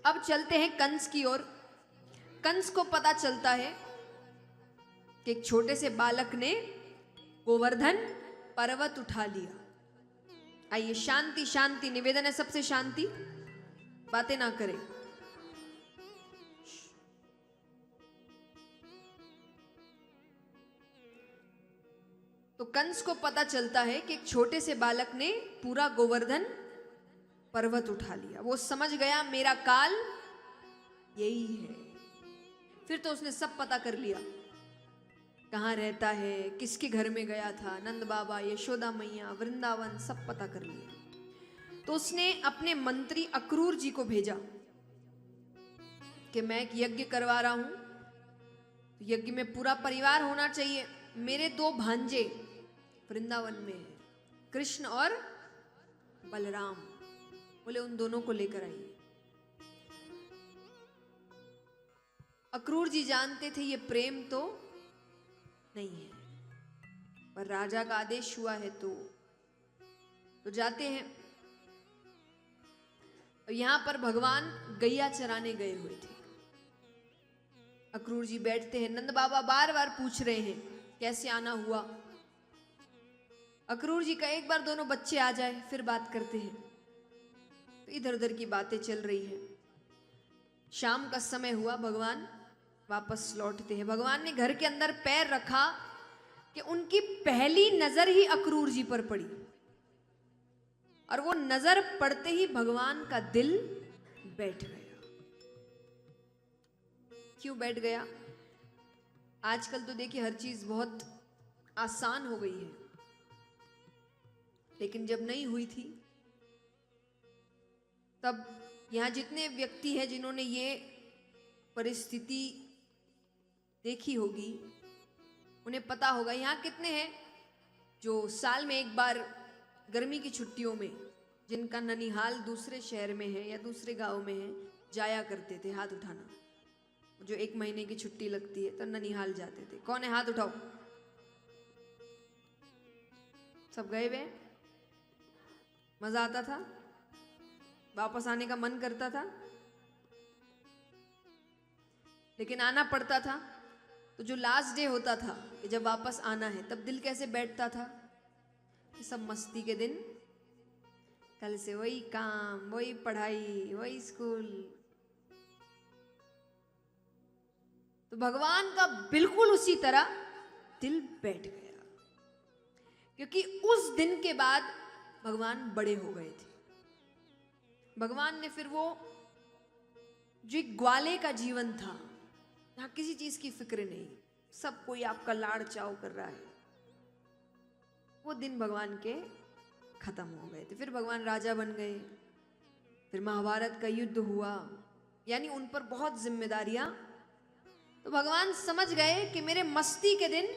अब चलते हैं कंस की ओर। कंस को पता चलता है कि एक छोटे से बालक ने गोवर्धन पर्वत उठा लिया। आइए शांति शांति, निवेदन है सबसे शांति, बातें ना करें। तो कंस को पता चलता है कि एक छोटे से बालक ने पूरा गोवर्धन पर्वत उठा लिया। वो समझ गया मेरा काल यही है। फिर तो उसने सब पता कर लिया, कहाँ रहता है, किसके घर में गया था, नंद बाबा, यशोदा मैया, वृंदावन, सब पता कर लिया। तो उसने अपने मंत्री अक्रूर जी को भेजा कि मैं एक यज्ञ करवा रहा हूं, तो यज्ञ में पूरा परिवार होना चाहिए। मेरे 2 भांजे वृंदावन में है, कृष्ण और बलराम, बोले उन दोनों को लेकर आइए। अक्रूर जी जानते थे ये प्रेम तो नहीं है, पर राजा का आदेश हुआ है तो जाते हैं। यहां पर भगवान गैया चराने गए हुए थे। अक्रूर जी बैठते हैं, नंद बाबा बार बार पूछ रहे हैं कैसे आना हुआ। अक्रूर जी का एक बार दोनों बच्चे आ जाए फिर बात करते हैं। तो इधर उधर की बातें चल रही है। शाम का समय हुआ, भगवान वापस लौटते हैं। भगवान ने घर के अंदर पैर रखा कि उनकी पहली नजर ही अक्रूर जी पर पड़ी, और वो नजर पड़ते ही भगवान का दिल बैठ गया। क्यों बैठ गया? आजकल तो देखिए हर चीज बहुत आसान हो गई है, लेकिन जब नहीं हुई थी तब यहां जितने व्यक्ति हैं जिन्होंने ये परिस्थिति देखी होगी, उन्हें पता होगा। यहां कितने हैं जो साल में एक बार गर्मी की छुट्टियों में, जिनका ननिहाल दूसरे शहर में है या दूसरे गांव में है, जाया करते थे? हाथ उठाना। जो 1 महीने की छुट्टी लगती है तो ननिहाल जाते थे। कौन है? हाथ उठाओ। सब गए हुए? मजा आता था? वापस आने का मन करता था? लेकिन आना पड़ता था। तो जो लास्ट डे होता था कि जब वापस आना है, तब दिल कैसे बैठता था? कि सब मस्ती के दिन, कल से वही काम, वही पढ़ाई, वही स्कूल। तो भगवान का बिल्कुल उसी तरह दिल बैठ गया, क्योंकि उस दिन के बाद भगवान बड़े हो गए थे। भगवान ने फिर वो जो एक ग्वाले का जीवन था, जहां किसी चीज की फिक्र नहीं, सब कोई आपका लाड़ चाव कर रहा है, वो दिन भगवान के खत्म हो गए थे। फिर भगवान राजा बन गए, फिर महाभारत का युद्ध हुआ, यानी उन पर बहुत जिम्मेदारियां। तो भगवान समझ गए कि मेरे मस्ती के दिन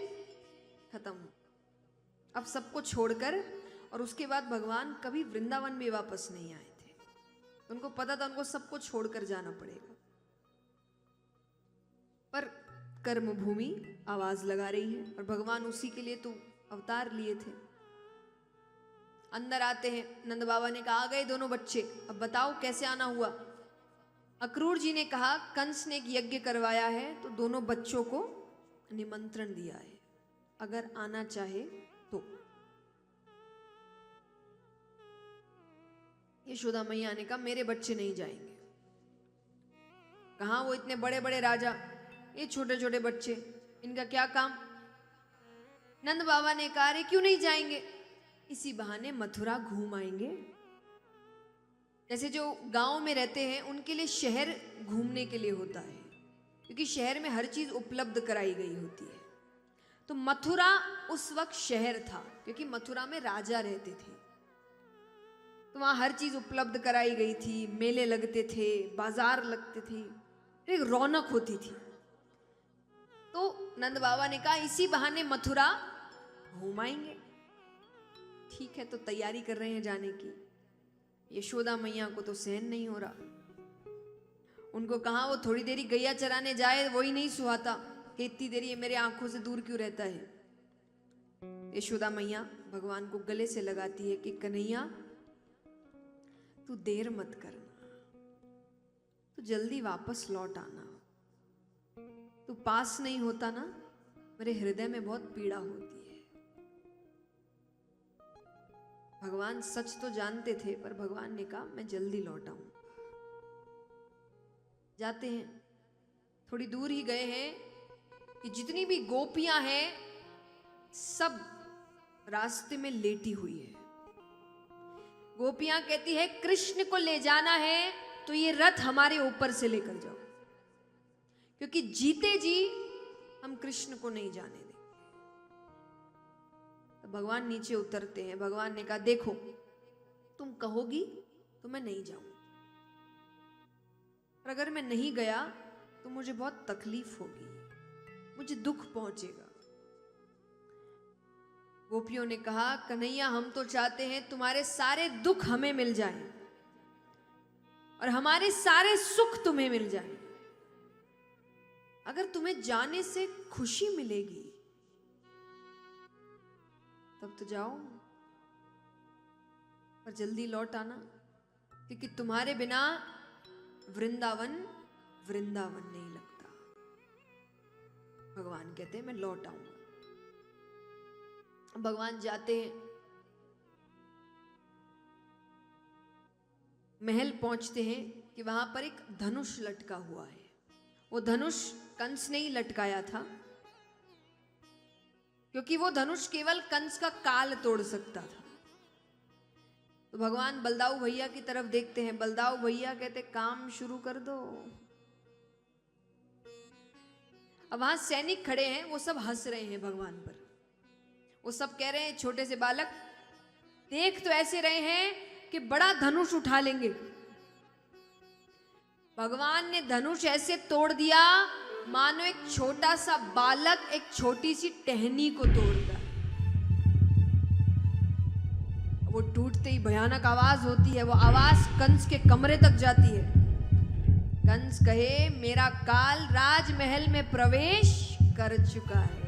खत्म, अब सबको छोड़कर। और उसके बाद भगवान कभी वृंदावन में वापस नहीं आए थे। उनको पता था उनको सबको छोड़कर जाना पड़ेगा, पर कर्म भूमि आवाज लगा रही है, और भगवान उसी के लिए तो अवतार लिए थे। अंदर आते हैं, नंद बाबा ने कहा आ गए दोनों बच्चे, अब बताओ कैसे आना हुआ। अक्रूर जी ने कहा कंस ने एक यज्ञ करवाया है, तो दोनों बच्चों को निमंत्रण दिया है, अगर आना चाहे तो। यशोदा मैया ने कहा मेरे बच्चे नहीं जाएंगे। कहां वो इतने बड़े बड़े राजा, ये छोटे छोटे बच्चे, इनका क्या काम? नंद बाबा ने कहा रे क्यों नहीं जाएंगे, इसी बहाने मथुरा घूम आएंगे। जैसे जो गांव में रहते हैं उनके लिए शहर घूमने के लिए होता है, क्योंकि शहर में हर चीज उपलब्ध कराई गई होती है। तो मथुरा उस वक्त शहर था, क्योंकि मथुरा में राजा रहते थे, तो वहां हर चीज उपलब्ध कराई गई थी। मेले लगते थे, बाजार लगते थे, एक रौनक होती थी। तो नंद बाबा ने कहा इसी बहाने मथुरा घुमाएंगे। ठीक है, तो तैयारी कर रहे हैं जाने की। यशोदा मैया को तो सहन नहीं हो रहा। उनको कहा वो थोड़ी देरी गैया चराने जाए, वही नहीं सुहाता कि इतनी देरी ये मेरे आंखों से दूर क्यों रहता है। यशोदा मैया भगवान को गले से लगाती है कि कन्हैया तू देर मत करना, तो जल्दी वापस लौट आना। तू पास नहीं होता ना, मेरे हृदय में बहुत पीड़ा होती है। भगवान सच तो जानते थे, पर भगवान ने कहा मैं जल्दी लौट आऊं। जाते हैं, थोड़ी दूर ही गए हैं कि जितनी भी गोपियां हैं सब रास्ते में लेटी हुई है। गोपियां कहती है कृष्ण को ले जाना है तो ये रथ हमारे ऊपर से लेकर जाओ, क्योंकि जीते जी हम कृष्ण को नहीं जाने देंगे। तो भगवान नीचे उतरते हैं। भगवान ने कहा देखो, तुम कहोगी तो मैं नहीं जाऊंगा, और अगर मैं नहीं गया तो मुझे बहुत तकलीफ होगी, मुझे दुख पहुंचेगा। गोपियों ने कहा कन्हैया, हम तो चाहते हैं तुम्हारे सारे दुख हमें मिल जाएं और हमारे सारे सुख तुम्हें मिल जाएं। अगर तुम्हें जाने से खुशी मिलेगी तब तो जाओ, पर जल्दी लौट आना, क्योंकि तुम्हारे बिना वृंदावन वृंदावन नहीं लगता। भगवान कहते हैं मैं लौट आऊंगा। भगवान जाते हैं, महल पहुंचते हैं कि वहां पर एक धनुष लटका हुआ है। वो धनुष कंस ने ही लटकाया था, क्योंकि वो धनुष केवल कंस का काल तोड़ सकता था। तो भगवान बलदाऊ भैया की तरफ देखते हैं। बलदाऊ भैया कहते काम शुरू कर दो। अब वहां सैनिक खड़े हैं, वो सब हंस रहे हैं भगवान पर। वो सब कह रहे हैं छोटे से बालक देख तो ऐसे रहे हैं कि बड़ा धनुष उठा लेंगे। भगवान ने धनुष ऐसे तोड़ दिया मानो एक छोटा सा बालक एक छोटी सी टहनी को तोड़ता है। वो टूटते ही भयानक आवाज होती है। वो आवाज कंस के कमरे तक जाती है। कंस कहे मेरा काल राजमहल में प्रवेश कर चुका है।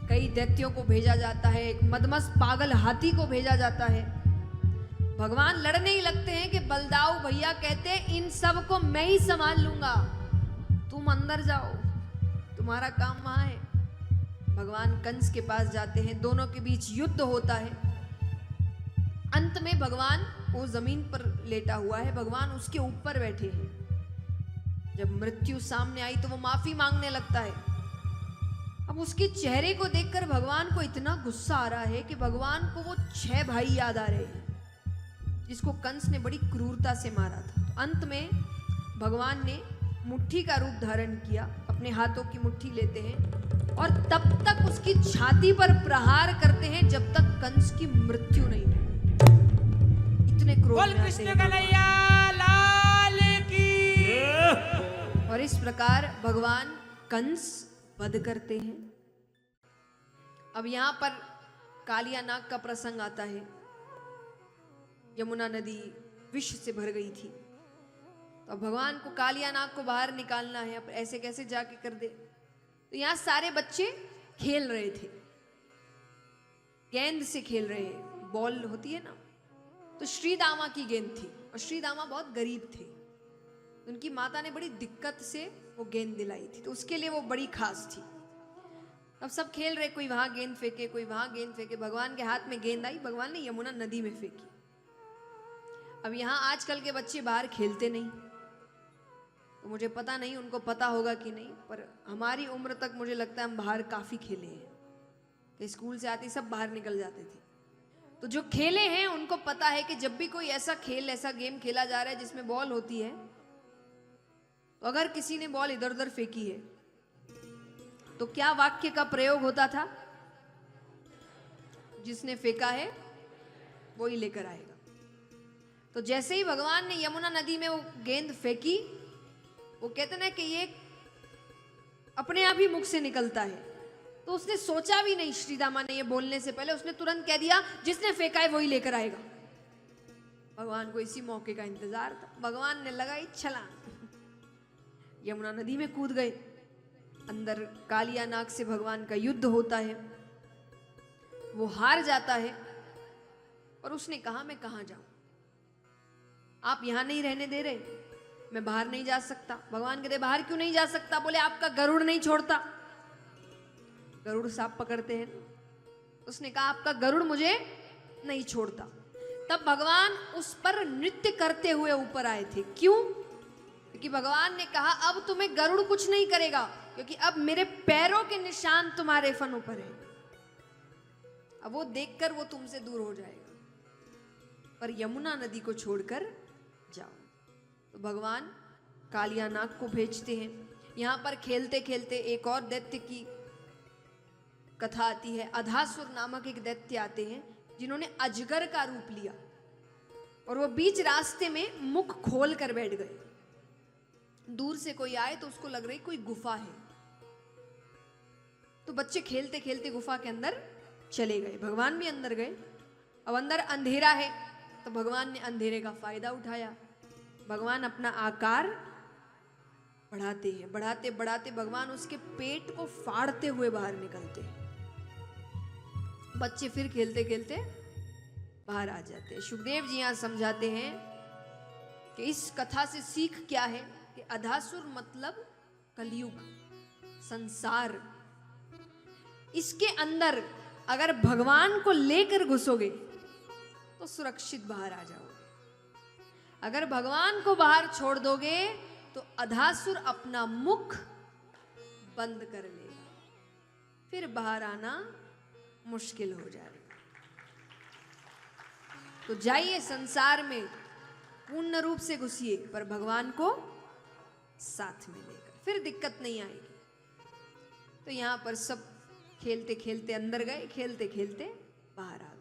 कई दैत्यों को भेजा जाता है, एक मदमस्त पागल हाथी को भेजा जाता है। भगवान लड़ने ही लगते हैं कि बलदाऊ भैया कहते हैं इन सब को मैं ही संभाल लूंगा, तुम अंदर जाओ, तुम्हारा काम वहां है। भगवान कंस के पास जाते हैं, दोनों के बीच युद्ध होता है। अंत में भगवान वो जमीन पर लेटा हुआ है, भगवान उसके ऊपर बैठे हैं। जब मृत्यु सामने आई तो वो माफी मांगने लगता है। अब उसके चेहरे को देखकर भगवान को इतना गुस्सा आ रहा है कि भगवान को वो 6 भाई याद आ रहे हैं जिसको कंस ने बड़ी क्रूरता से मारा था। तो अंत में भगवान ने मुट्ठी का रूप धारण किया, अपने हाथों की मुट्ठी लेते हैं और तब तक उसकी छाती पर प्रहार करते हैं जब तक कंस की मृत्यु नहीं होती। इतने क्रोध में आते हैं लाल की। और इस प्रकार भगवान कंस वध करते हैं। अब यहां पर कालिया नाग का प्रसंग आता है। यमुना नदी विष से भर गई थी, तो अब भगवान को कालिया नाग को बाहर निकालना है। अब ऐसे कैसे जाके कर दे। तो यहां सारे बच्चे खेल रहे थे, गेंद से खेल रहे हैं, बॉल होती है ना। तो श्री दामा की गेंद थी और श्री दामा बहुत गरीब थे। उनकी माता ने बड़ी दिक्कत से वो गेंद दिलाई थी, तो उसके लिए वो बड़ी खास थी। अब सब खेल रहे, कोई वहां गेंद फेंके, कोई वहां गेंद फेंके। भगवान के हाथ में गेंद आई, भगवान ने यमुना नदी में फेंकी। अब यहां आजकल के बच्चे बाहर खेलते नहीं, तो मुझे पता नहीं उनको पता होगा कि नहीं, पर हमारी उम्र तक मुझे लगता है हम बाहर काफी खेले हैं कि स्कूल से आते सब बाहर निकल जाते थे। तो जो खेले हैं उनको पता है कि जब भी कोई ऐसा खेल, ऐसा गेम खेला जा रहा है जिसमें बॉल होती है, तो अगर किसी ने बॉल इधर उधर फेंकी है तो क्या वाक्य का प्रयोग होता था? जिसने फेंका है वो ही लेकर आएगा। तो जैसे ही भगवान ने यमुना नदी में वो गेंद फेंकी, वो कहते ना कि ये अपने आप ही मुख से निकलता है। तो उसने सोचा भी नहीं, श्री दामा ने ये बोलने से पहले उसने तुरंत कह दिया जिसने फेंका है वही लेकर आएगा। भगवान को इसी मौके का इंतजार था। भगवान ने लगाई छलांग, यमुना नदी में कूद गए। अंदर कालिया नाग से भगवान का युद्ध होता है, वो हार जाता है और उसने कहा मैं कहां जाऊं। आप यहां नहीं रहने दे रहे, मैं बाहर नहीं जा सकता। भगवान कहते बाहर क्यों नहीं जा सकता? बोले आपका गरुड़ नहीं छोड़ता। गरुड़ सांप पकड़ते हैं। उसने कहा आपका गरुड़ मुझे नहीं छोड़ता। तब भगवान उस पर नृत्य करते हुए ऊपर आए थे। क्यों? क्योंकि भगवान ने कहा अब तुम्हें गरुड़ कुछ नहीं करेगा, क्योंकि अब मेरे पैरों के निशान तुम्हारे फनों पर है। अब वो देखकर वो तुमसे दूर हो जाएगा, पर यमुना नदी को छोड़कर जाओ। तो भगवान कालिया नाग को भेजते हैं। यहां पर खेलते खेलते एक और दैत्य की कथा आती है। अधासुर नामक एक दैत्य आते हैं जिन्होंने अजगर का रूप लिया, और वो बीच रास्ते में मुख खोल कर बैठ गए। दूर से कोई आए तो उसको लग रही कोई गुफा है, तो बच्चे खेलते खेलते गुफा के अंदर चले गए। भगवान भी अंदर गए। अब अंदर अंधेरा है, तो भगवान ने अंधेरे का फायदा उठाया। भगवान अपना आकार बढ़ाते हैं। बढ़ाते बढ़ाते भगवान उसके पेट को फाड़ते हुए बाहर निकलते हैं। बच्चे फिर खेलते खेलते बाहर आ जाते हैं। सुखदेव जी यहां समझाते हैं कि इस कथा से सीख क्या है कि अधासुर मतलब कलयुग, संसार। इसके अंदर अगर भगवान को लेकर घुसोगे तो सुरक्षित बाहर आ जाओगे। अगर भगवान को बाहर छोड़ दोगे तो अधासुर अपना मुख बंद कर लेगा, फिर बाहर आना मुश्किल हो जाएगा। तो जाइए संसार में पूर्ण रूप से घुसिए, पर भगवान को साथ में लेकर, फिर दिक्कत नहीं आएगी। तो यहां पर सब खेलते खेलते अंदर गए, खेलते खेलते बाहर आ